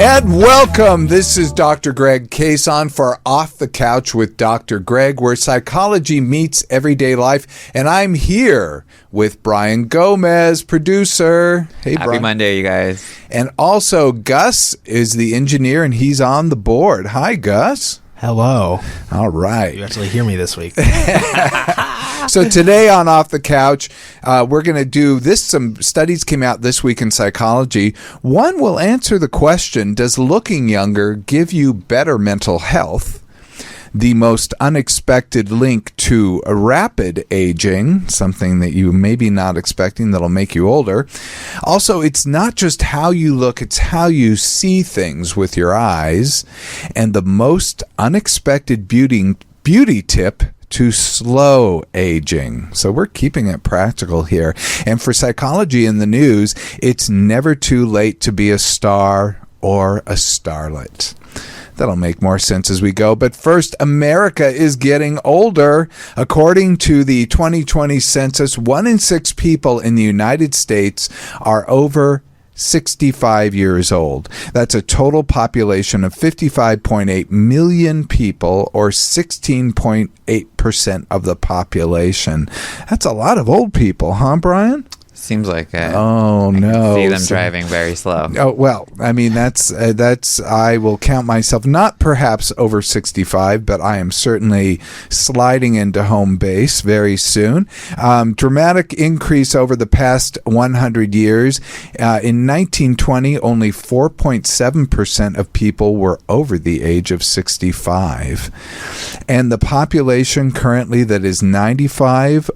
And welcome. This is Dr. Greg Cason for Off the Couch with Dr. Greg, where psychology meets everyday life. And I'm here with Brian Gomez, producer. Hey, Happy Brian. Monday, you guys. And also, Gus is the engineer, and he's on the board. Hi, Gus. Hello. All right. You actually hear me this week. So today on Off the Couch, we're going to do this. Some studies came out this week in psychology. One will answer the question, does looking younger give you better mental health? The most unexpected link to a rapid aging, something that you may be not expecting that'll make you older. Also, it's not just how you look, it's how you see things with your eyes. And the most unexpected beauty tip to slow aging. So we're keeping it practical here. And for psychology in the news, it's never too late to be a star or a starlet. That'll make more sense as we go. But first, America is getting older. According to the 2020 census, 1 in 6 people in the United States are over 65 years old. That's a total population of 55.8 million people, or 16.8% of the population. That's a lot of old people, huh, Brian? Seems like it. Oh, no. I see them driving very slow. Oh, well, I mean, that's I will count myself not perhaps over 65, but I am certainly sliding into home base very soon. Dramatic increase over the past 100 years. In 1920, only 4.7% of people were over the age of 65. And the population currently that is 95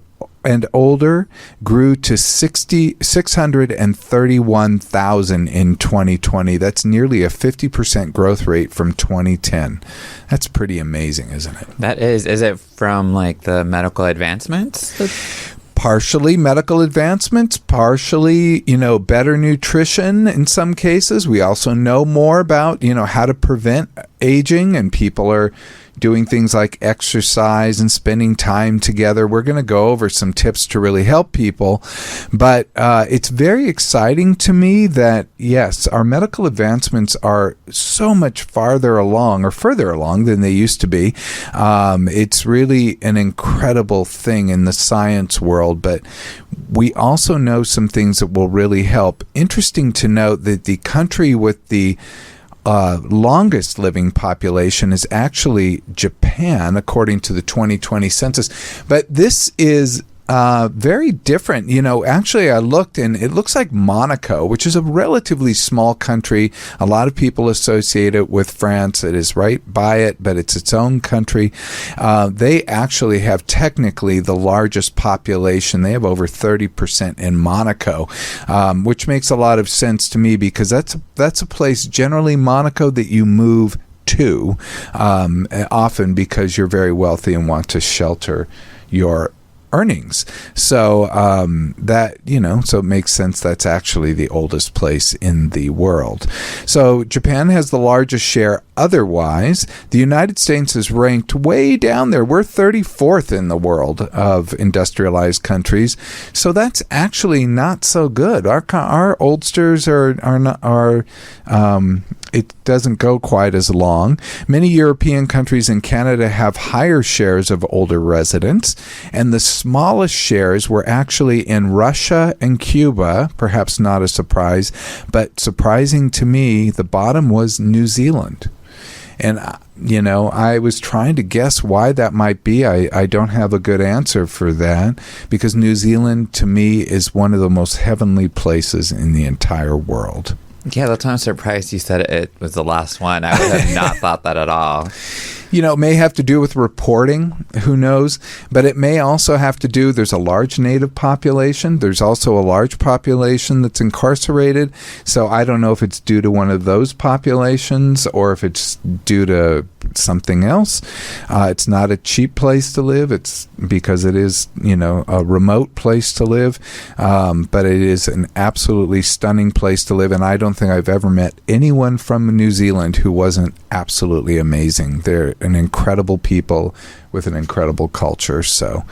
and older grew to 631,000 in 2020. That's nearly a 50% growth rate from 2010. That's pretty amazing, isn't it? That is. Is it from like the medical advancements? Partially medical advancements, partially, better nutrition in some cases. We also know more about, how to prevent aging, and people are doing things like exercise and spending time together. We're going to go over some tips to really help people. But it's very exciting to me that, yes, our medical advancements are so much further along than they used to be. It's really an incredible thing in the science world, but we also know some things that will really help. Interesting to note that the country with the longest living population is actually Japan, according to the 2020 census. But this is very different. Actually, I looked, and it looks like Monaco, which is a relatively small country. A lot of people associate it with France. It is right by it, but it's its own country. They actually have technically the largest population. They have over 30% in Monaco, which makes a lot of sense to me, because that's a place, generally Monaco, that you move to, often because you're very wealthy and want to shelter your earnings. So so it makes sense that's actually the oldest place in the world. So Japan has the largest share otherwise. The United States is ranked way down there. We're 34th in the world of industrialized countries. So that's actually not so good. Our oldsters are it doesn't go quite as long. Many European countries and Canada have higher shares of older residents, and the smallest shares were actually in Russia and Cuba. Perhaps not a surprise, but surprising to me, the bottom was New Zealand. And, I was trying to guess why that might be. I don't have a good answer for that, because New Zealand, to me, is one of the most heavenly places in the entire world. Yeah, that's why I'm surprised you said it was the last one. I would have not thought that at all. It may have to do with reporting, who knows, but it may also have to do, there's a large native population, there's also a large population that's incarcerated, so I don't know if it's due to one of those populations or if it's due to something else. It's not a cheap place to live, it's because it is, a remote place to live, but it is an absolutely stunning place to live, and I don't think I've ever met anyone from New Zealand who wasn't absolutely amazing. They're an incredible people with an incredible culture. So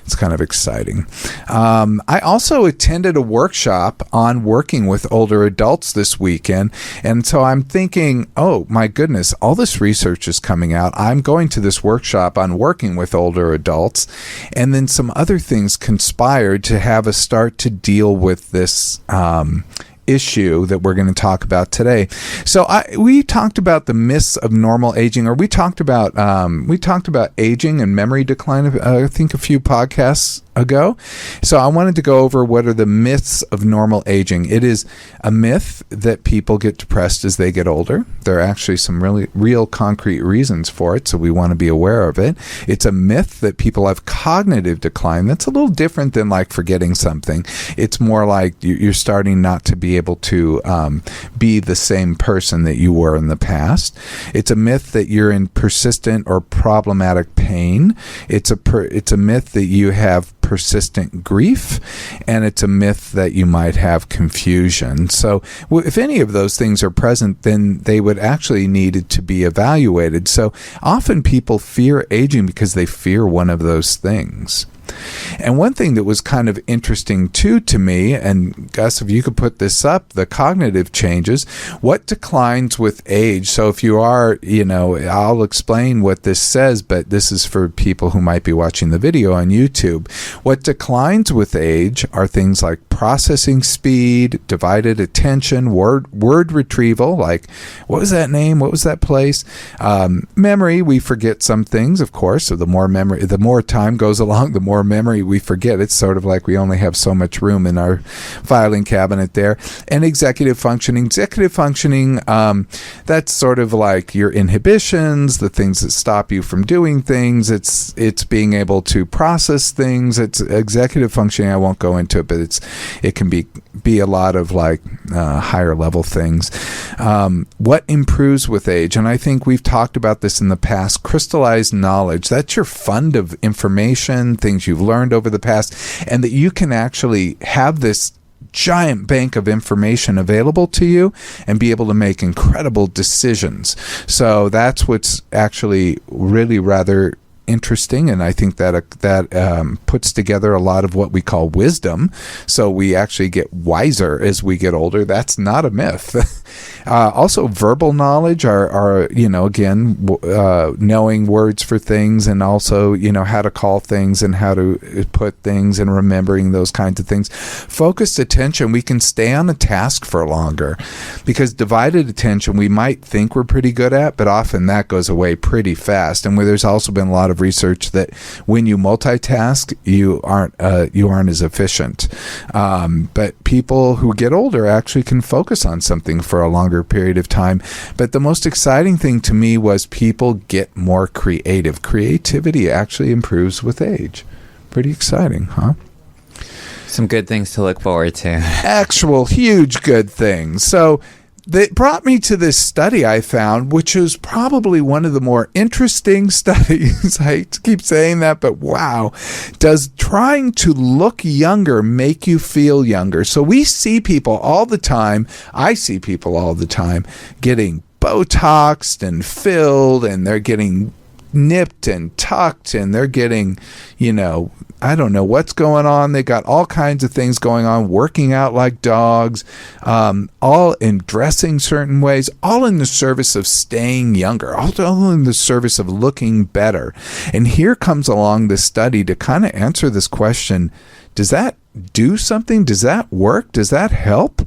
It's kind of exciting. I also attended a workshop on working with older adults this weekend. And so I'm thinking, oh my goodness, all this research is coming out. I'm going to this workshop on working with older adults. And then some other things conspired to have us start to deal with this issue that we're going to talk about today. So we talked about the myths of normal aging, or we talked about aging and memory decline, I think a few podcasts ago. So I wanted to go over what are the myths of normal aging. It is a myth that people get depressed as they get older. There are actually some really real concrete reasons for it, so we want to be aware of it. It's a myth that people have cognitive decline. That's a little different than like forgetting something. It's more like you're starting not to be able to be the same person that you were in the past. It's a myth that you're in persistent or problematic pain. It's a myth that you have persistent grief, and it's a myth that you might have confusion. So if any of those things are present, then they would actually need to be evaluated. So often people fear aging because they fear one of those things. And one thing that was kind of interesting too to me, and Gus, if you could put this up, the cognitive changes, what declines with age. So if you are, I'll explain what this says, but this is for people who might be watching the video on YouTube. What declines with age are things like processing speed, divided attention, word retrieval, like what was that name? What was that place? Memory, we forget some things, of course. So the more time goes along, the more memory we forget. It's sort of like we only have so much room in our filing cabinet there. And executive functioning, that's sort of like your inhibitions, the things that stop you from doing things. It's being able to process things. It's executive functioning. I won't go into it, but it can be a lot of like higher level things. What improves with age? And I think we've talked about this in the past. Crystallized knowledge. That's your fund of information, things you've learned over the past, and that you can actually have this giant bank of information available to you and be able to make incredible decisions. So that's what's actually really rather interesting, and I think that puts together a lot of what we call wisdom. So we actually get wiser as we get older. That's not a myth. Also, verbal knowledge are again, knowing words for things, and also, how to call things and how to put things and remembering those kinds of things. Focused attention, we can stay on a task for longer, because divided attention we might think we're pretty good at, but often that goes away pretty fast. And where there's also been a lot of research that when you multitask, you aren't as efficient. But people who get older actually can focus on something for a longer period of time. But the most exciting thing to me was people get more creative. Creativity actually improves with age. Pretty exciting, huh? Some good things to look forward to. Actual huge good things. So that brought me to this study I found, which is probably one of the more interesting studies. I hate to keep saying that, but wow. Does trying to look younger make you feel younger? So we see people all the time. I see people all the time getting Botoxed and filled, and they're getting nipped and tucked, and they're getting, I don't know what's going on. They got all kinds of things going on, working out like dogs, all in dressing certain ways, all in the service of staying younger, all in the service of looking better. And here comes along this study to kind of answer this question. Does that do something? Does that work? Does that help?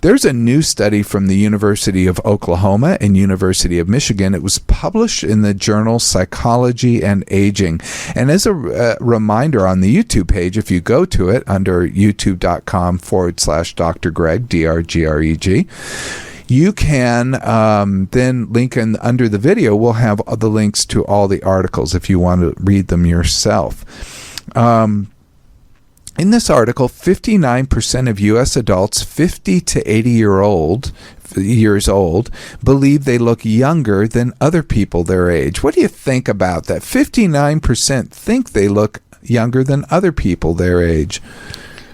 There's a new study from the University of Oklahoma and University of Michigan. It was published in the journal Psychology and Aging. And as a reminder, on the YouTube page, if you go to it under youtube.com/Dr. Greg, DRGREG, you can then link under the video. We'll have the links to all the articles if you want to read them yourself. In this article, 59% of U.S. adults 50 to 80 years old believe they look younger than other people their age. What do you think about that? 59% think they look younger than other people their age.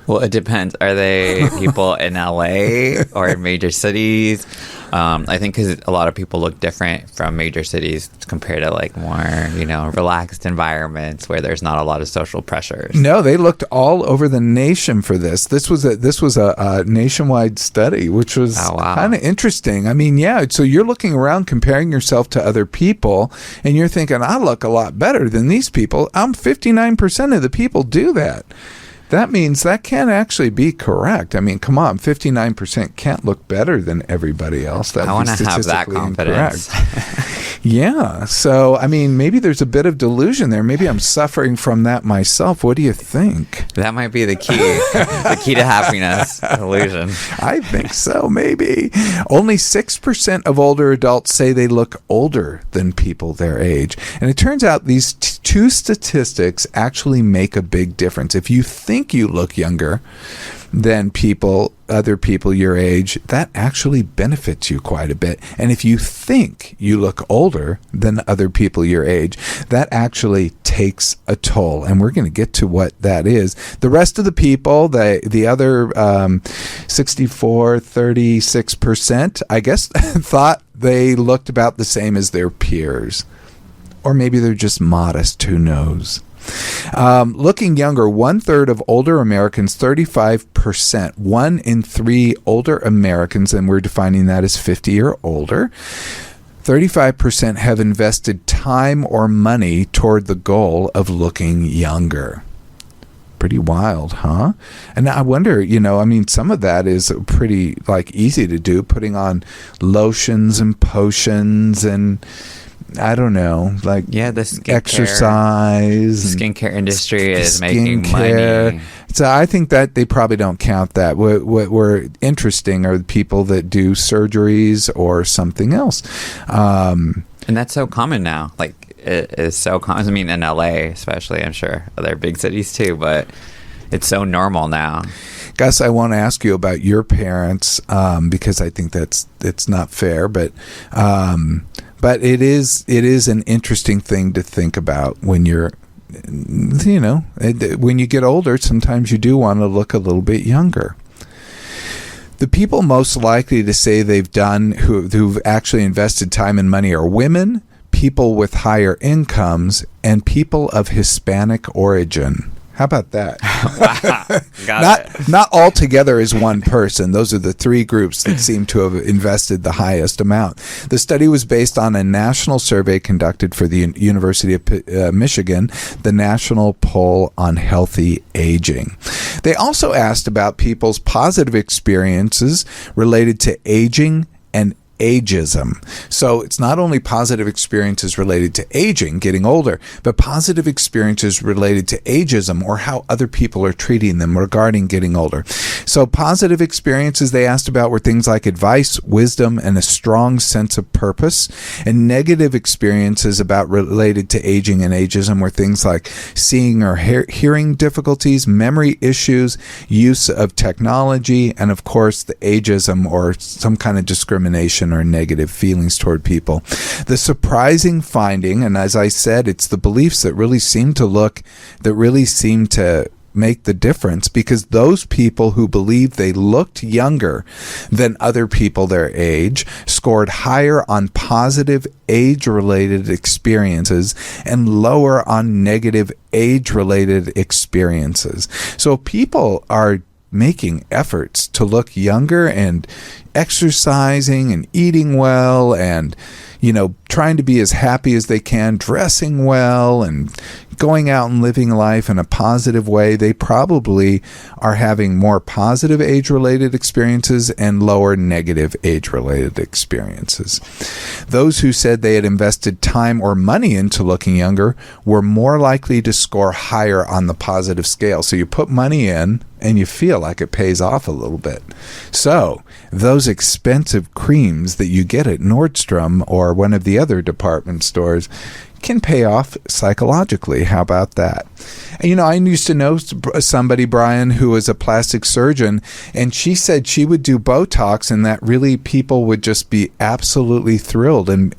Well, it depends. Are they people in LA or in major cities? I think because a lot of people look different from major cities compared to like more, relaxed environments where there's not a lot of social pressures. No, they looked all over the nation for this. This was a nationwide study, which was kind of interesting. I mean, yeah. So you're looking around, comparing yourself to other people, and you're thinking, I look a lot better than these people. 59% of the people do that. That means that can't actually be correct. I mean, come on, 59% can't look better than everybody else. That I want to have that confidence. Yeah. So, I mean, maybe there's a bit of delusion there. Maybe I'm suffering from that myself. What do you think? That might be the key. The key to happiness. Delusion. I think so, maybe. Only 6% of older adults say they look older than people their age. And it turns out these two statistics actually make a big difference. If you think you look younger than other people your age, that actually benefits you quite a bit. And if you think you look older than other people your age, that actually takes a toll. And we're going to get to what that is. The rest of the people, the other 36%, I guess, thought they looked about the same as their peers. Or maybe they're just modest, who knows? Looking younger, 1/3 of older Americans, 35%, 1 in 3 older Americans, and we're defining that as 50 or older, 35% have invested time or money toward the goal of looking younger. Pretty wild, huh? And I wonder, some of that is pretty easy to do, putting on lotions and potions and I don't know, the exercise. Skincare industry is making money. So I think that they probably don't count that. What were interesting are the people that do surgeries or something else. And that's so common now. It is so common. I mean, in LA especially, I'm sure other big cities too, but it's so normal now. Gus, I want to ask you about your parents because I think it's not fair, but it is an interesting thing to think about when you're, when you get older. Sometimes you do want to look a little bit younger. The people most likely to say they've done who've actually invested time and money are women, people with higher incomes, and people of Hispanic origin. How about that? Not all together as one person. Those are the three groups that seem to have invested the highest amount. The study was based on a national survey conducted for the University of Michigan, the National Poll on Healthy Aging. They also asked about people's positive experiences related to aging and ageism. So it's not only positive experiences related to aging, getting older, but positive experiences related to ageism or how other people are treating them regarding getting older. So positive experiences they asked about were things like advice, wisdom, and a strong sense of purpose. And negative experiences related to aging and ageism were things like seeing or hearing difficulties, memory issues, use of technology, and of course the ageism or some kind of discrimination or negative feelings toward people. The surprising finding, and as I said, it's the beliefs that really seem to make the difference, because those people who believed they looked younger than other people their age scored higher on positive age-related experiences and lower on negative age-related experiences. So people are making efforts to look younger and exercising and eating well and, trying to be as happy as they can, dressing well and going out and living life in a positive way. They probably are having more positive age-related experiences and lower negative age-related experiences. Those who said they had invested time or money into looking younger were more likely to score higher on the positive scale. So you put money in and you feel like it pays off a little bit. So those expensive creams that you get at Nordstrom or one of the other department stores can pay off psychologically. How about that? And, I used to know somebody, Brian, who was a plastic surgeon, and she said she would do Botox and that really people would just be absolutely thrilled and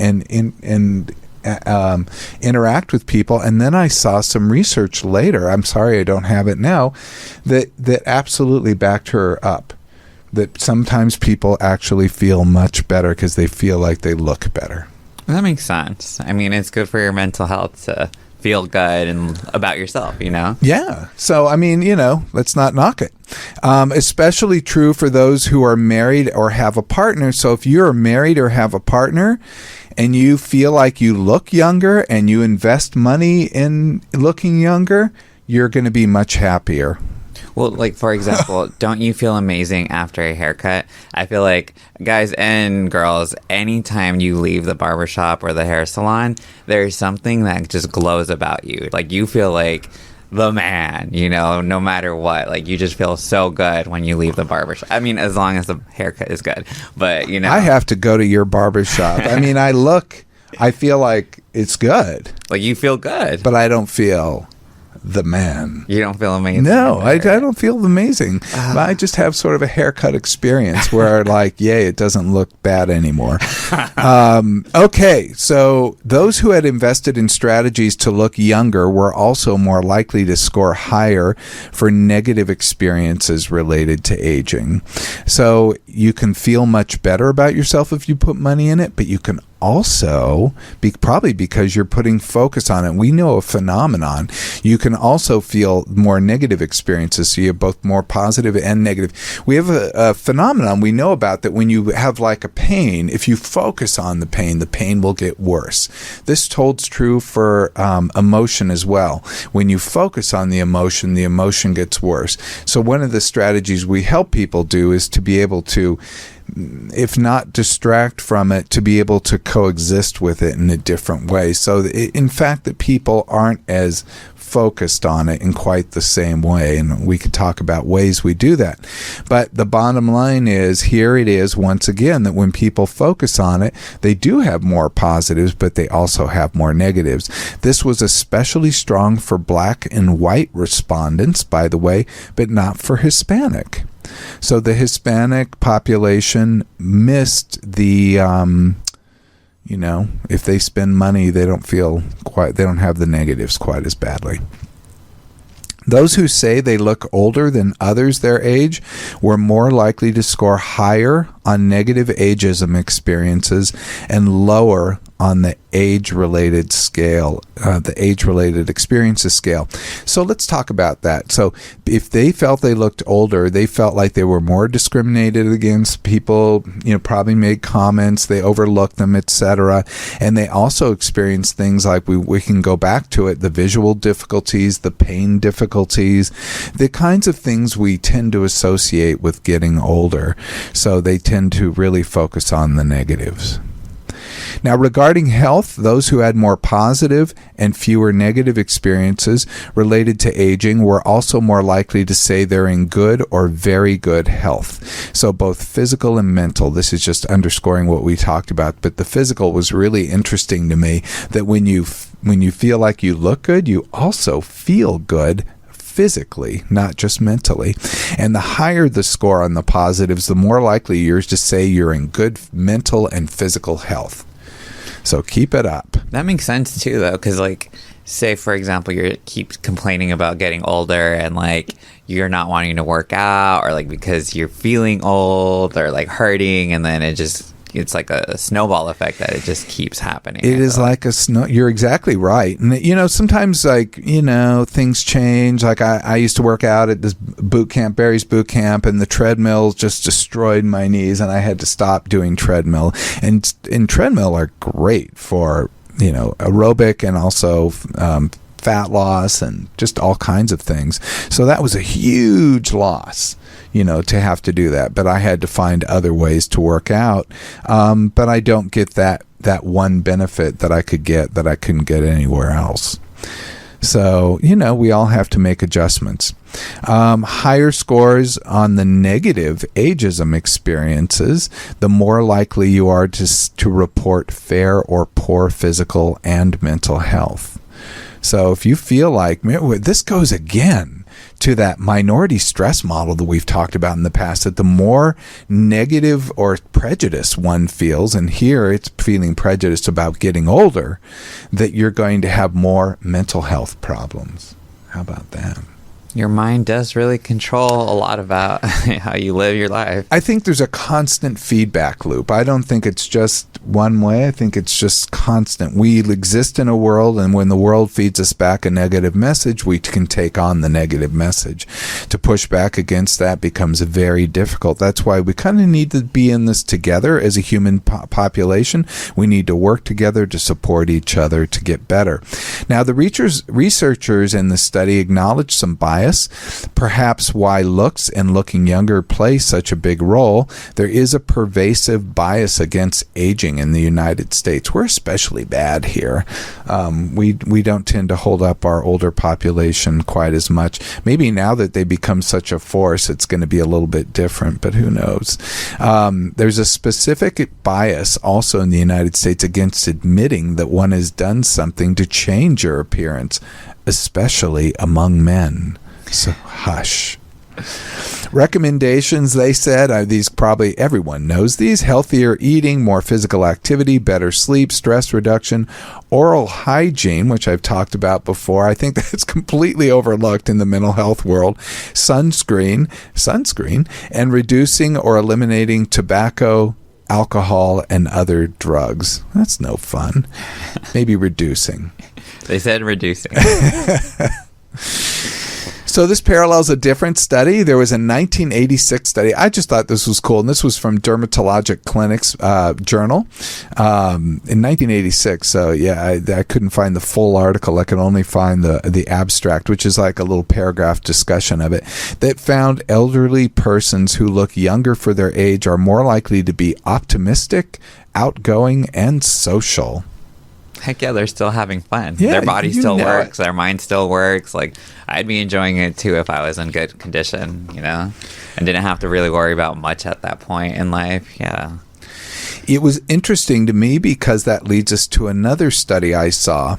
interact with people. And then I saw some research later, I'm sorry I don't have it now, that absolutely backed her up. That sometimes people actually feel much better because they feel like they look better. That makes sense. I mean, it's good for your mental health to feel good and about yourself, you know? Yeah. So, I mean, let's not knock it. Especially true for those who are married or have a partner. So if you're married or have a partner and you feel like you look younger and you invest money in looking younger, you're going to be much happier. Well, like, for example, don't you feel amazing after a haircut? I feel like guys and girls, anytime you leave the barbershop or the hair salon, there's something that just glows about you. Like, you feel like the man, no matter what. Like, you just feel so good when you leave the barbershop. I mean, as long as the haircut is good. But, I have to go to your barbershop. I mean, I feel like it's good. Like, you feel good. But I don't feel the man. You don't feel amazing? No, I don't feel amazing. I just have sort of a haircut experience where it doesn't look bad anymore. Okay, so those who had invested in strategies to look younger were also more likely to score higher for negative experiences related to aging. So you can feel much better about yourself if you put money in it, but you can also, probably because you're putting focus on it. We know a phenomenon. You can also feel more negative experiences. So you have both more positive and negative. We have a phenomenon we know about that when you have like a pain, if you focus on the pain will get worse. This holds true for emotion as well. When you focus on the emotion gets worse. So one of the strategies we help people do is to be able to, if not distract from it, to be able to coexist with it in a different way. So in fact, that people aren't as focused on it in quite the same way. And we could talk about ways we do that. But the bottom line is, here it is once again, that when people focus on it, they do have more positives, but they also have more negatives. This was especially strong for Black and white respondents, by the way, but not for Hispanic. So the Hispanic population missed the, if they spend money, they don't have the negatives quite as badly. Those who say they look older than others their age were more likely to score higher on negative ageism experiences and lower on the age-related scale, the age-related experiences scale. So let's talk about that. So if they felt they looked older, they felt like they were more discriminated against. People, probably made comments, they overlooked them, etc. And they also experienced things like, we can go back to it, the visual difficulties, the pain difficulties, the kinds of things we tend to associate with getting older. So they tend to really focus on the negatives. Now, regarding health, those who had more positive and fewer negative experiences related to aging were also more likely to say they're in good or very good health. So both physical and mental. This is just underscoring what we talked about. But the physical was really interesting to me, that when you feel like you look good, you also feel good physically, not just mentally. And the higher the score on the positives, the more likely you're to say you're in good mental and physical health. So keep it up. That makes sense too, though, because say for example, you keep complaining about getting older and you're not wanting to work out, or because you're feeling old or hurting, and then it's like a snowball effect that it just keeps happening. It is like a snow. You're exactly right. And sometimes things change. I used to work out at this Barry's boot camp, and the treadmill just destroyed my knees, and I had to stop doing treadmill. And treadmill are great for aerobic and also fat loss and just all kinds of things. So that was a huge loss, to have to do that. But I had to find other ways to work out. But I don't get that one benefit that I could get that I couldn't get anywhere else. So, we all have to make adjustments. Higher scores on the negative ageism experiences, the more likely you are to report fair or poor physical and mental health. So if you feel like, this goes again to that minority stress model that we've talked about in the past, that the more negative or prejudice one feels, and here it's feeling prejudiced about getting older, that you're going to have more mental health problems. How about that? Your mind does really control a lot about how you live your life. I think there's a constant feedback loop. I don't think it's just one way. I think it's just constant. We exist in a world, and when the world feeds us back a negative message, we can take on the negative message. To push back against that becomes very difficult. That's why we kind of need to be in this together as a human population. We need to work together to support each other to get better. Now, the researchers in the study acknowledge some bias, perhaps why looks and looking younger play such a big role. There is a pervasive bias against aging in the United States. We're especially bad here. We don't tend to hold up our older population quite as much. Maybe now that they become such a force, it's going to be a little bit different, but who knows? There's a specific bias also in the United States against admitting that one has done something to change your appearance, especially among men. So hush. Recommendations, they said, these probably everyone knows these: healthier eating, more physical activity, better sleep, stress reduction, oral hygiene, which I've talked about before. I think that's completely overlooked in the mental health world. Sunscreen, and reducing or eliminating tobacco, alcohol, and other drugs. That's no fun. Maybe reducing. They said reducing. So this parallels a different study. There was a 1986 study. I just thought this was cool, and this was from Dermatologic Clinics Journal in 1986. So yeah, I couldn't find the full article. I could only find the abstract, which is like a little paragraph discussion of it, that found elderly persons who look younger for their age are more likely to be optimistic, outgoing, and social. Heck yeah, they're still having fun. Yeah, their body still works. it. Their mind still works. Like, I'd be enjoying it too if I was in good condition, and didn't have to really worry about much at that point in life. Yeah. It was interesting to me because that leads us to another study I saw.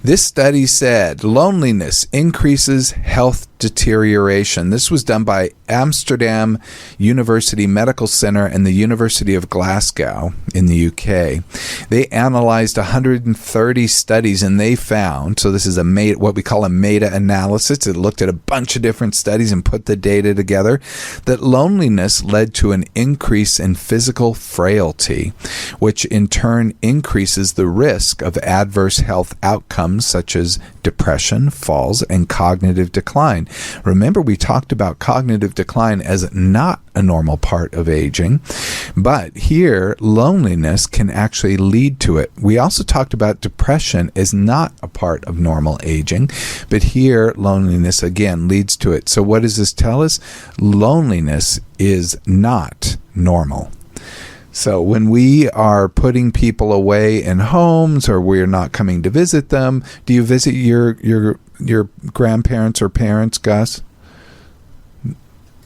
This study said loneliness increases health deterioration. This was done by Amsterdam University Medical Center and the University of Glasgow in the UK. They analyzed 130 studies, and they found, so this is what we call a meta-analysis. It looked at a bunch of different studies and put the data together, that loneliness led to an increase in physical frailty, which in turn increases the risk of adverse health outcomes such as depression, falls, and cognitive decline. Remember, we talked about cognitive decline as not a normal part of aging, but here loneliness can actually lead to it. We also talked about depression as not a part of normal aging, but here loneliness again leads to it. So what does this tell us? Loneliness is not normal. So when we are putting people away in homes, or we're not coming to visit them, do you visit your grandparents or parents, Gus?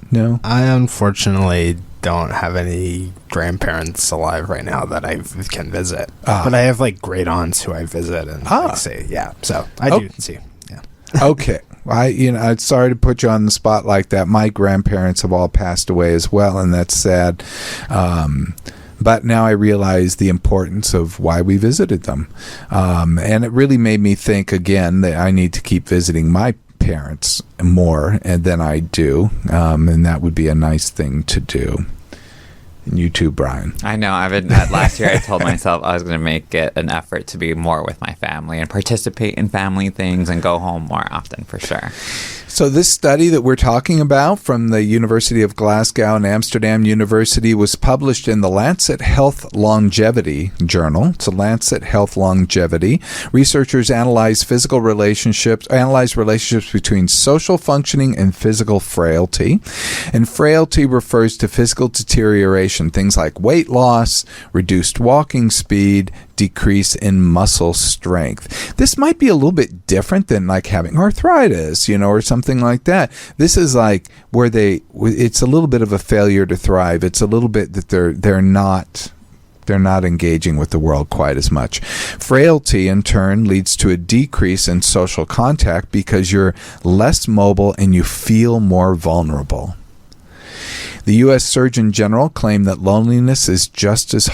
No? I unfortunately don't have any grandparents alive right now that I can visit. But I have great aunts who I visit and see. Yeah, so I do see. Yeah. Okay. I'm sorry to put you on the spot like that. My grandparents have all passed away as well, and that's sad. But now I realize the importance of why we visited them. And it really made me think again that I need to keep visiting my parents more than I do. And that would be a nice thing to do. And you too, Brian. I know. Last year I told myself I was going to make it an effort to be more with my family and participate in family things and go home more often, for sure. So this study that we're talking about from the University of Glasgow and Amsterdam University was published in the Lancet Health Longevity Journal. It's a Lancet Health Longevity. Researchers analyzed relationships between social functioning and physical frailty. And frailty refers to physical deterioration, things like weight loss, reduced walking speed, decrease in muscle strength. This might be a little bit different than having arthritis, or something like that. This is where it's a little bit of a failure to thrive. It's a little bit that they're not They're not engaging with the world quite as much. Frailty, in turn, leads to a decrease in social contact because you're less mobile and you feel more vulnerable. The U.S. Surgeon General claimed that loneliness is just as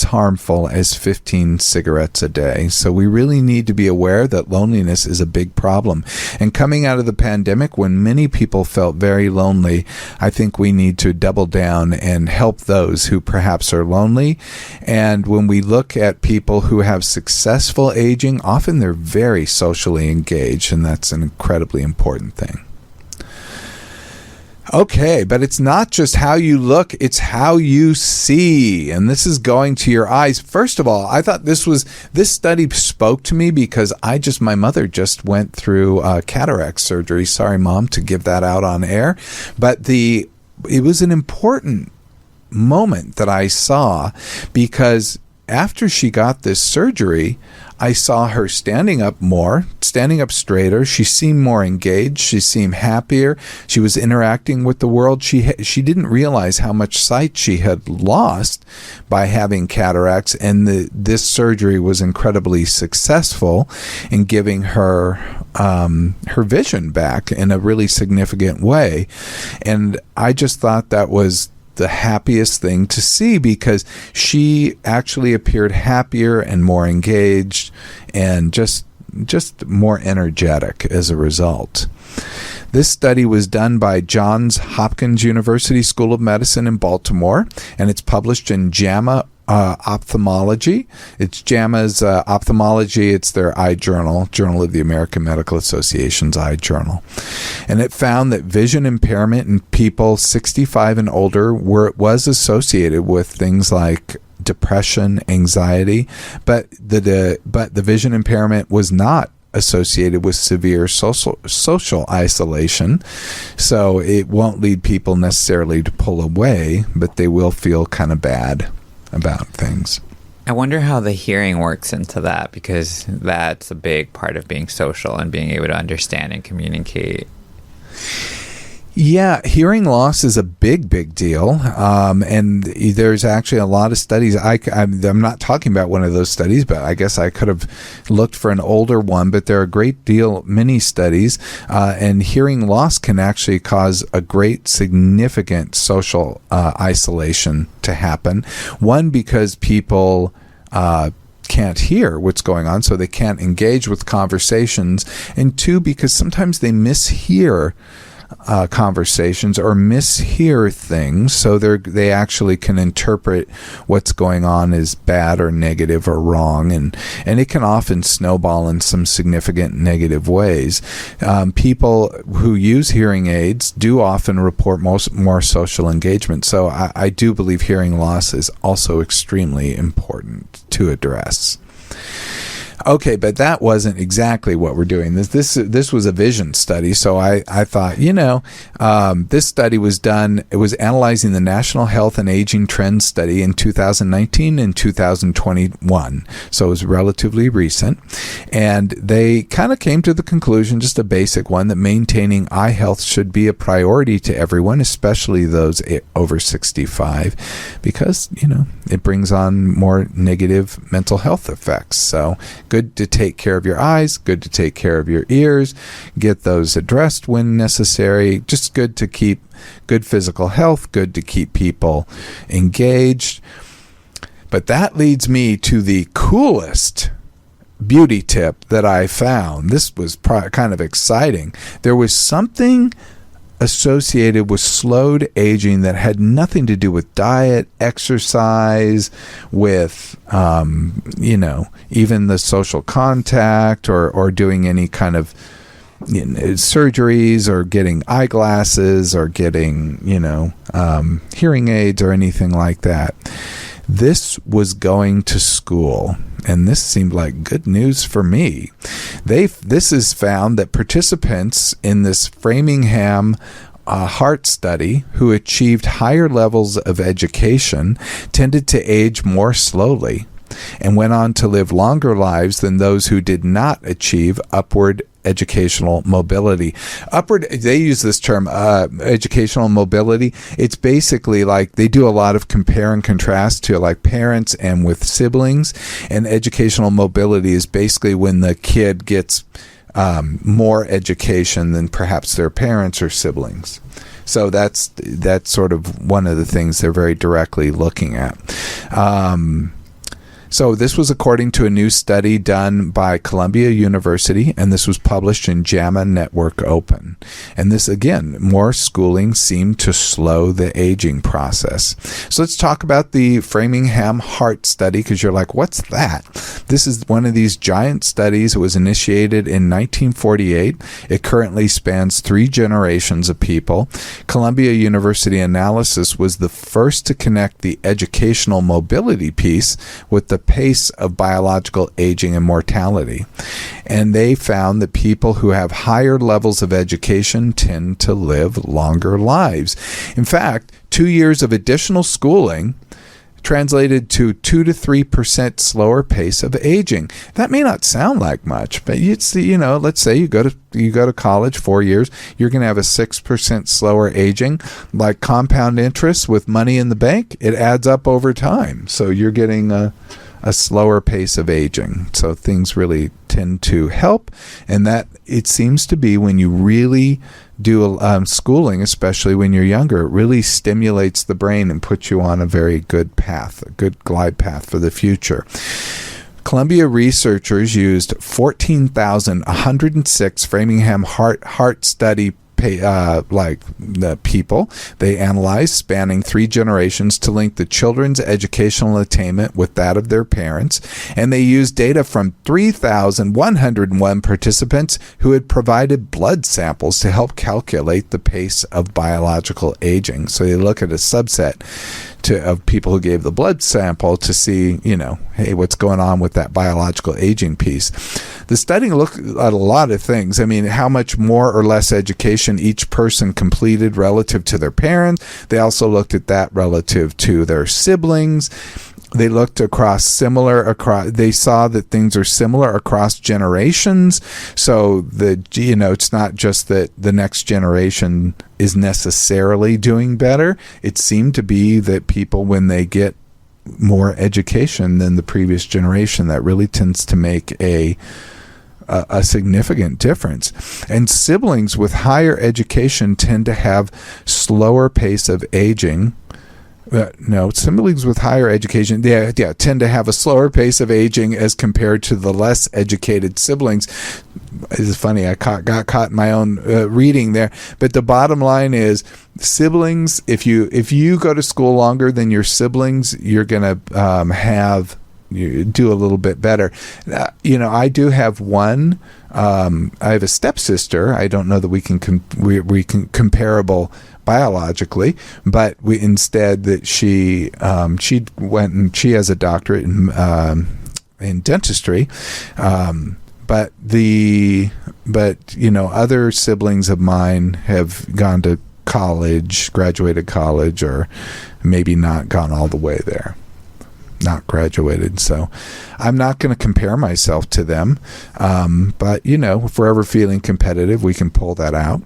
harmful as 15 cigarettes a day. So we really need to be aware that loneliness is a big problem. And coming out of the pandemic, when many people felt very lonely, I think we need to double down and help those who perhaps are lonely. And when we look at people who have successful aging, often they're very socially engaged, and that's an incredibly important thing. Okay, but it's not just how you look, it's how you see. And this is going to your eyes. First of all, I thought this study spoke to me because my mother just went through cataract surgery. Sorry, Mom, to give that out on air. But it was an important moment that I saw because after she got this surgery, I saw her standing up straighter. She seemed more engaged. She seemed happier. She was interacting with the world. She didn't realize how much sight she had lost by having cataracts, and this surgery was incredibly successful in giving her her vision back in a really significant way. And I just thought that was the happiest thing to see because she actually appeared happier and more engaged and just more energetic as a result. This study was done by Johns Hopkins University School of Medicine in Baltimore, and it's published in JAMA Ophthalmology. It's JAMA's Ophthalmology. It's their eye journal of the American Medical Association's eye journal. And it found that vision impairment in people 65 and older was associated with things like depression, anxiety, but the vision impairment was not associated with severe social isolation. So it won't lead people necessarily to pull away, but they will feel kind of bad about things. I wonder how the hearing works into that, because that's a big part of being social and being able to understand and communicate. Yeah, hearing loss is a big deal, and there's actually a lot of studies. I'm not talking about one of those studies, but I guess I could have looked for an older one, but there are many studies, and hearing loss can actually cause a great significant social isolation to happen. One, because people can't hear what's going on, so they can't engage with conversations, and two, because sometimes they mishear conversations or mishear things, so they actually can interpret what's going on as bad or negative or wrong, and it can often snowball in some significant negative ways. People who use hearing aids do often report more social engagement, so I do believe hearing loss is also extremely important to address. Okay, but that wasn't exactly what we're doing. This was a vision study, so I thought, this study was done. It was analyzing the National Health and Aging Trends Study in 2019 and 2021, so it was relatively recent. And they kind of came to the conclusion, just a basic one, that maintaining eye health should be a priority to everyone, especially those over 65, because, it brings on more negative mental health effects. So good to take care of your eyes, good to take care of your ears, get those addressed when necessary, just good to keep good physical health, good to keep people engaged. But that leads me to the coolest beauty tip that I found. This was kind of exciting. There was something associated with slowed aging that had nothing to do with diet, exercise, with, even the social contact or doing any kind of surgeries or getting eyeglasses or getting, hearing aids or anything like that. This was going to school, and this seemed like good news for me. This is found that participants in this Framingham heart study who achieved higher levels of education tended to age more slowly and went on to live longer lives than those who did not achieve upward educational mobility. They use this term, educational mobility. It's basically like they do a lot of compare and contrast to like parents and with siblings, and educational mobility is basically when the kid gets more education than perhaps their parents or siblings. So that's sort of one of the things they're very directly looking at. So this was according to a new study done by Columbia University, and this was published in JAMA Network Open. And this, again, more schooling seemed to slow the aging process. So let's talk about the Framingham Heart Study, because you're like, what's that? This is one of these giant studies. It was initiated in 1948. It currently spans 3 generations of people. Columbia University analysis was the first to connect the educational mobility piece with the pace of biological aging and mortality. And they found that people who have higher levels of education tend to live longer lives. In fact, 2 years of additional schooling translated to 2 to 3% slower pace of aging. That may not sound like much, but it's, let's say you go to college 4 years, you're going to have a 6% slower aging. Like compound interest with money in the bank, it adds up over time. So you're getting a slower pace of aging. So things really tend to help, and that it seems to be when you really do schooling, especially when you're younger, it really stimulates the brain and puts you on a very good path, a good glide path for the future. Columbia researchers used 14,106 Framingham Heart Study people they analyzed, spanning 3 generations, to link the children's educational attainment with that of their parents. And they used data from 3,101 participants who had provided blood samples to help calculate the pace of biological aging. So they look at a subset of people who gave the blood sample to see, hey, what's going on with that biological aging piece. The study looked at a lot of things. I mean, how much more or less education each person completed relative to their parents. They also looked at that relative to their siblings. They looked they saw that things are similar across generations. So it's not just that the next generation is necessarily doing better. It seemed to be that people, when they get more education than the previous generation, that really tends to make a significant difference. And siblings with higher education tend to have slower pace of aging. Siblings with higher education, tend to have a slower pace of aging as compared to the less educated siblings. It's funny, I got caught in my own reading there. But the bottom line is, siblings, if you go to school longer than your siblings, you're going to you do a little bit better. I do have one. I have a stepsister. I don't know that we can comparable biologically, but instead that she went and she has a doctorate in dentistry. But other siblings of mine have gone to college, graduated college, or maybe not gone all the way there. Not graduated, so I'm not going to compare myself to them. But if we're ever feeling competitive, we can pull that out.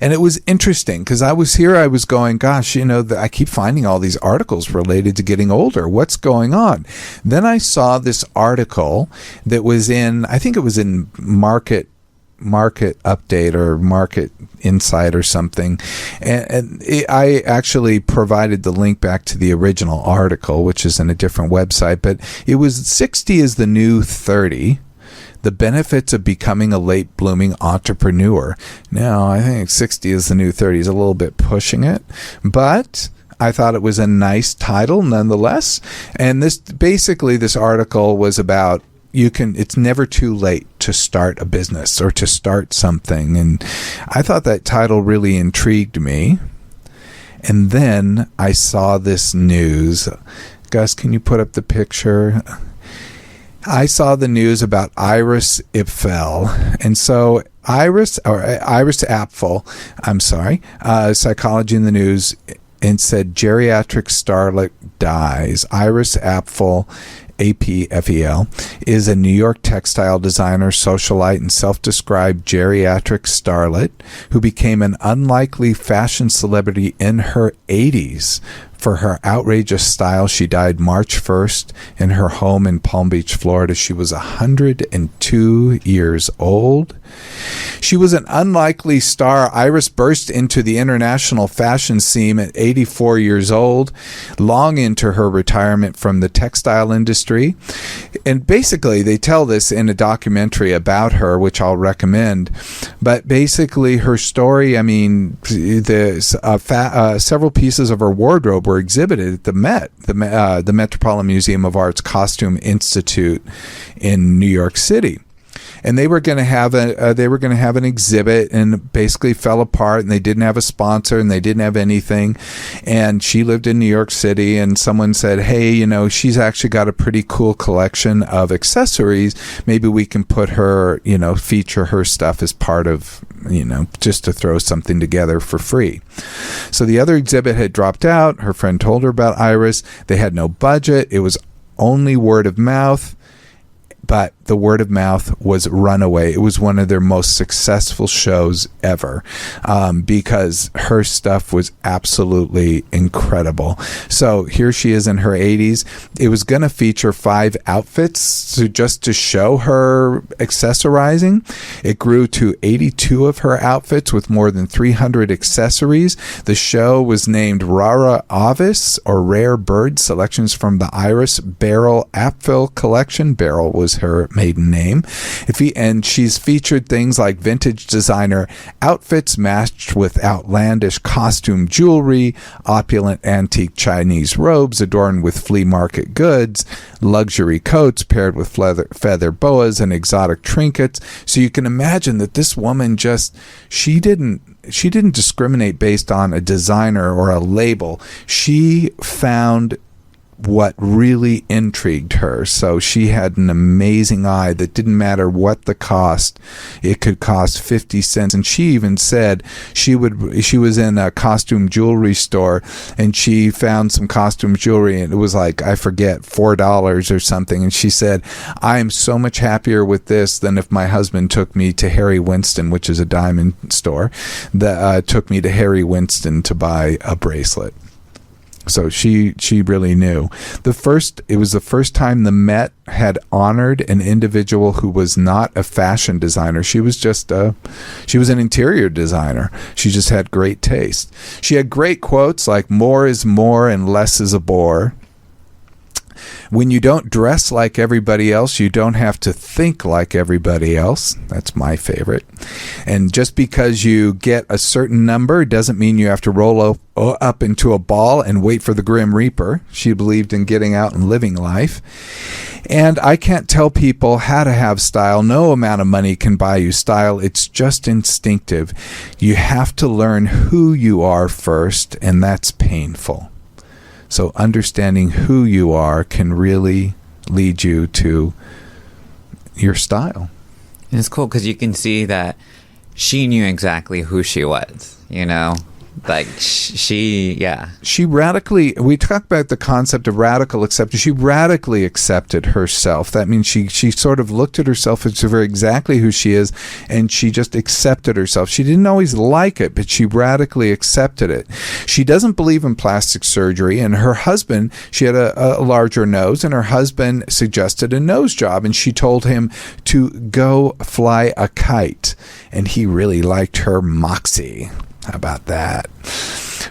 And it was interesting because I was going, gosh, I keep finding all these articles related to getting older. What's going on? Then I saw this article that was I think it was in Market Update or Market Insight or something, and I actually provided the link back to the original article, which is in a different website, but it was 60 is the new 30. The benefits of becoming a late blooming entrepreneur. Now, I think 60 is the new 30 is a little bit pushing it, but I thought it was a nice title nonetheless. And this article was about it's never too late to start a business or to start something. And I thought that title really intrigued me. And then I saw this news. Gus, can you put up the picture? I saw the news about Iris Apfel. And so Iris Apfel, Psychology in the News, and said geriatric starlet dies. Iris Apfel Apfel, is a New York textile designer, socialite, and self-described geriatric starlet who became an unlikely fashion celebrity in her 80s. For her outrageous style, she died March 1st in her home in Palm Beach, Florida. She was 102 years old. She was an unlikely star. Iris burst into the international fashion scene at 84 years old, long into her retirement from the textile industry. And basically, they tell this in a documentary about her, which I'll recommend. But basically, her story, I mean, several pieces of her wardrobe were exhibited at the Met, the Metropolitan Museum of Art's Costume Institute in New York City. And they were going to have an exhibit, and basically fell apart, and they didn't have a sponsor, and they didn't have anything. And she lived in New York City, and someone said, hey, you know, she's actually got a pretty cool collection of accessories. Maybe we can put her, you know, feature her stuff as part of, you know, just to throw something together for free. So the other exhibit had dropped out. Her friend told her about Iris. They had no budget. It was only word of mouth. But the word of mouth was runaway. It was one of their most successful shows ever, because her stuff was absolutely incredible. So here she is in her 80s. It was going to feature 5 outfits just to show her accessorizing. It grew to 82 of her outfits with more than 300 accessories. The show was named Rara Avis, or Rare Bird, selections from the Iris Beryl Apfel collection. Beryl was her maiden name. And she's featured things like vintage designer outfits matched with outlandish costume jewelry, opulent antique Chinese robes adorned with flea market goods, luxury coats paired with feather boas and exotic trinkets. So you can imagine that this woman she didn't discriminate based on a designer or a label. She found what really intrigued her. So she had an amazing eye that didn't matter what the cost. It could cost 50 cents. And she even said she was in a costume jewelry store, and she found some costume jewelry, and it was like, I forget, $4 or something. And she said, I am so much happier with this than if my husband took me to Harry Winston, which is a diamond store, that took me to Harry Winston to buy a bracelet. So she really knew. It was the first time the Met had honored an individual who was not a fashion designer. She was an interior designer. She just had great taste. She had great quotes like, more is more and less is a bore. When you don't dress like everybody else, you don't have to think like everybody else. That's my favorite. And just because you get a certain number doesn't mean you have to roll up into a ball and wait for the Grim Reaper. She believed in getting out and living life. And I can't tell people how to have style. No amount of money can buy you style. It's just instinctive. You have to learn who you are first, and that's painful. So understanding who you are can really lead you to your style. And it's cool because you can see that she knew exactly who she was, you know? Like, she radically, we talk about the concept of radical acceptance. She radically accepted herself. That means she sort of looked at herself as for exactly who she is, and she just accepted herself. She didn't always like it, but she radically accepted it. She doesn't believe in plastic surgery, and her husband, she had a larger nose, and her husband suggested a nose job, and she told him to go fly a kite, and he really liked her moxie. How about that?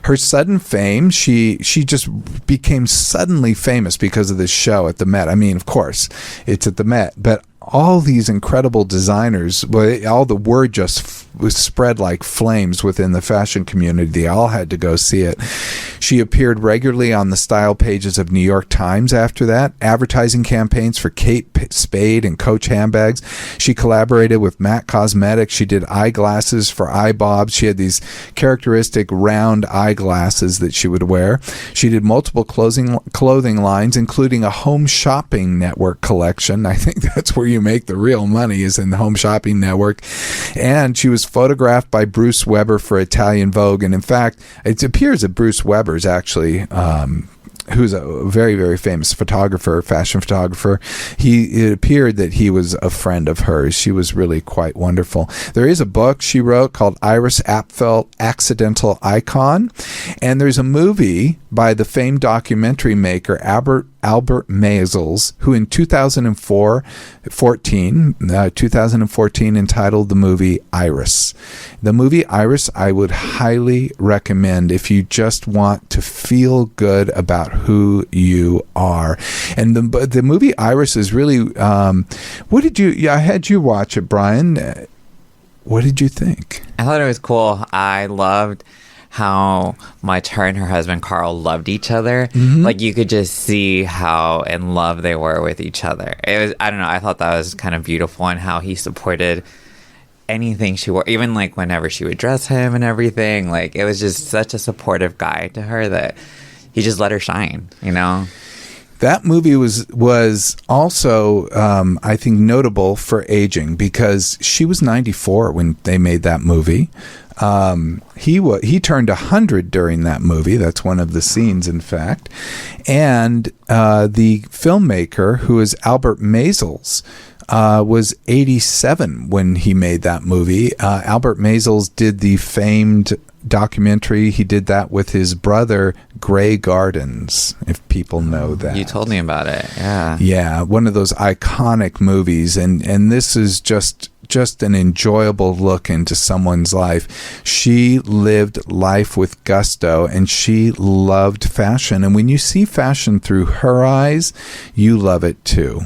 Her sudden fame, she just became suddenly famous because of this show at the Met. I mean, of course, it's at the Met, but all these incredible designers, all the word just was spread like flames within the fashion community. They all had to go see it. She appeared regularly on the style pages of New York Times after that, advertising campaigns for Kate Spade and Coach handbags. She collaborated with MAC Cosmetics. She did eyeglasses for iBobs. She had these characteristic round eyeglasses that she would wear. She did multiple clothing lines, including a home shopping network collection. I think that's where you make the real money, is in the home shopping network. And she was photographed by Bruce Weber for Italian Vogue. And in fact, it appears that Bruce Weber's actually who's a very, very famous photographer, fashion photographer. It appeared that he was a friend of hers. She was really quite wonderful. There is a book she wrote called Iris Apfel, Accidental Icon. And there's a movie by the famed documentary maker Albert Maysles, who in 2014 entitled the movie Iris. The movie Iris I would highly recommend if you just want to feel good about who you are. And the movie Iris is really, I had you watch it, Brian. What did you think? I thought it was cool. I loved how much her and her husband Carl loved each other. Mm-hmm. Like, you could just see how in love they were with each other. It was, I don't know, I thought that was kind of beautiful, and how he supported anything she wore, even like whenever she would dress him and everything. Like, it was just such a supportive guy to her that he just let her shine, you know? That movie was also, I think, notable for aging, because she was 94 when they made that movie. He turned 100 during that movie. That's one of the scenes, in fact. And the filmmaker, who is Albert Maysles, was 87 when he made that movie. Albert Maysles did the famed documentary. He did that with his brother, Grey Gardens, if people know that. You told me about it. Yeah. Yeah, one of those iconic movies. And this is just an enjoyable look into someone's life. She lived life with gusto, and she loved fashion. And when you see fashion through her eyes, you love it too.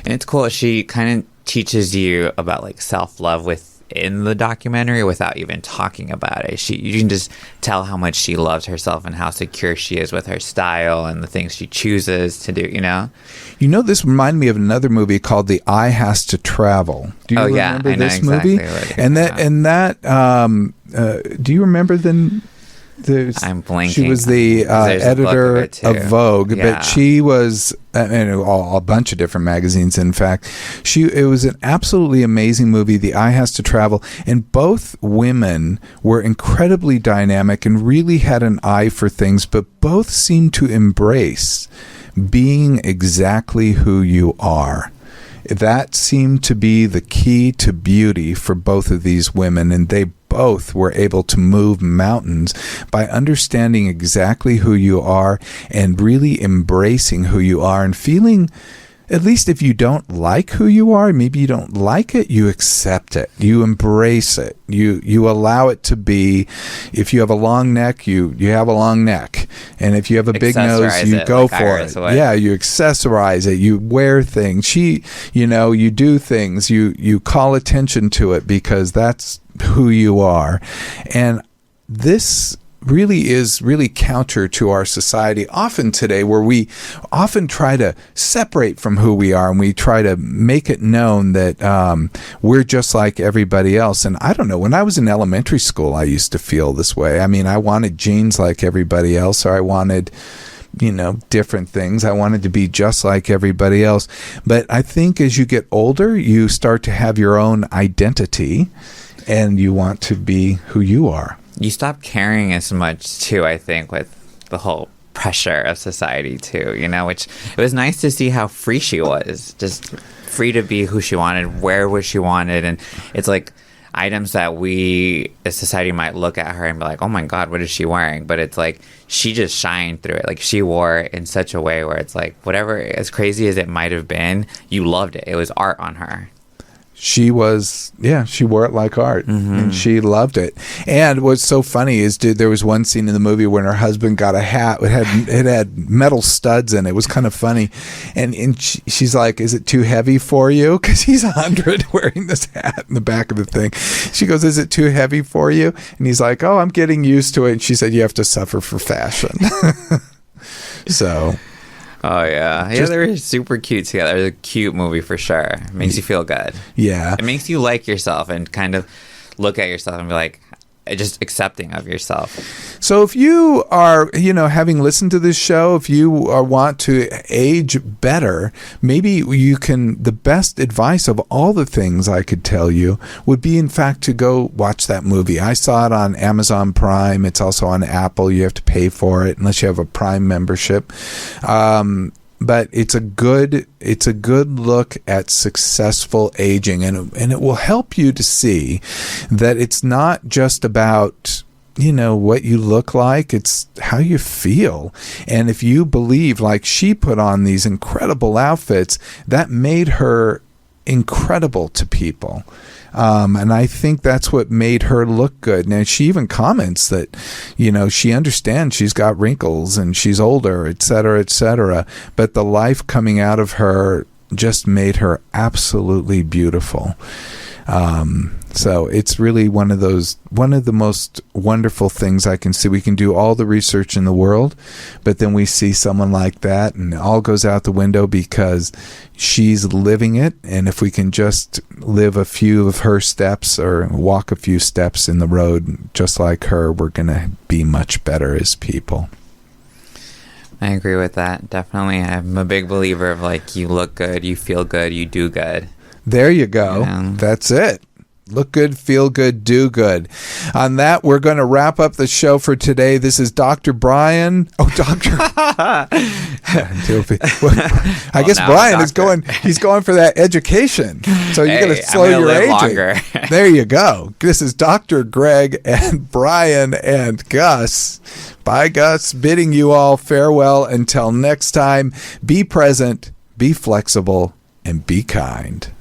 And it's cool. She kind of teaches you about like self-love within the documentary without even talking about it. You can just tell how much she loves herself and how secure she is with her style and the things she chooses to do, you know? You know, this reminded me of another movie called The Eye Has to Travel. Do you remember this exactly movie? Do you remember I'm blanking. She was the editor of Vogue, yeah. But she was a bunch of different magazines. In fact, it was an absolutely amazing movie, The Eye Has to Travel, and both women were incredibly dynamic and really had an eye for things, but both seemed to embrace being exactly who you are. That seemed to be the key to beauty for both of these women, and they both were able to move mountains by understanding exactly who you are and really embracing who you are and feeling, at least if you don't like who you are, maybe you don't like it, you accept it. You embrace it. You allow it to be. If you have a long neck, you have a long neck. And if you have a big nose, you go for it. Yeah, you accessorize it. You wear things. you do things. You call attention to it because that's who you are. And this is really counter to our society often today, where we often try to separate from who we are, and we try to make it known that we're just like everybody else. And I don't know, when I was in elementary school, I used to feel this way. I mean, I wanted jeans like everybody else, or I wanted different things. I wanted to be just like everybody else. But I think as you get older, you start to have your own identity, and you want to be who you are. You stop caring as much too, I think, with the whole pressure of society too, which it was nice to see how free she was, just free to be who she wanted, wear what she wanted. And it's like items that we as society might look at her and be like, oh my God, what is she wearing? But it's like she just shined through it. Like, she wore it in such a way where it's like, whatever, as crazy as it might have been, you loved it. It was art on her. She wore it like art, and she loved it. And what's so funny is there was one scene in the movie when her husband got a hat. It had metal studs in it. It was kind of funny. And she's like, is it too heavy for you? Because he's 100 wearing this hat in the back of the thing. She goes, is it too heavy for you? And he's like, oh, I'm getting used to it. And she said, you have to suffer for fashion. So... Oh, yeah. They were super cute together. It was a cute movie for sure. It makes you feel good. Yeah. It makes you like yourself and kind of look at yourself and be like, just accepting of yourself. So if you are, having listened to this show, if you want to age better, maybe you can, the best advice of all the things I could tell you would be, in fact, to go watch that movie. I saw it on Amazon Prime. It's also on Apple. You have to pay for it unless you have a Prime membership. But it's a good look at successful aging, and it will help you to see that it's not just about what you look like, it's how you feel. And if you believe, like she put on these incredible outfits, that made her incredible to people. And I think that's what made her look good. Now, she even comments that, she understands she's got wrinkles and she's older, et cetera, but the life coming out of her just made her absolutely beautiful. So it's really one of the most wonderful things I can see. We can do all the research in the world, but then we see someone like that and it all goes out the window because she's living it. And if we can just live a few of her steps or walk a few steps in the road just like her, we're going to be much better as people. I agree with that. Definitely. I'm a big believer of you look good, you feel good, you do good. There you go. Yeah. That's it. Look good, feel good, do good. On that, we're going to wrap up the show for today. This is Dr. Brian. Oh, Dr. I guess Brian is going, he's going for that education. So you're going to slow your aging. Longer. There you go. This is Dr. Greg and Brian and Gus. Bye, Gus. Bidding you all farewell until next time. Be present, be flexible, and be kind.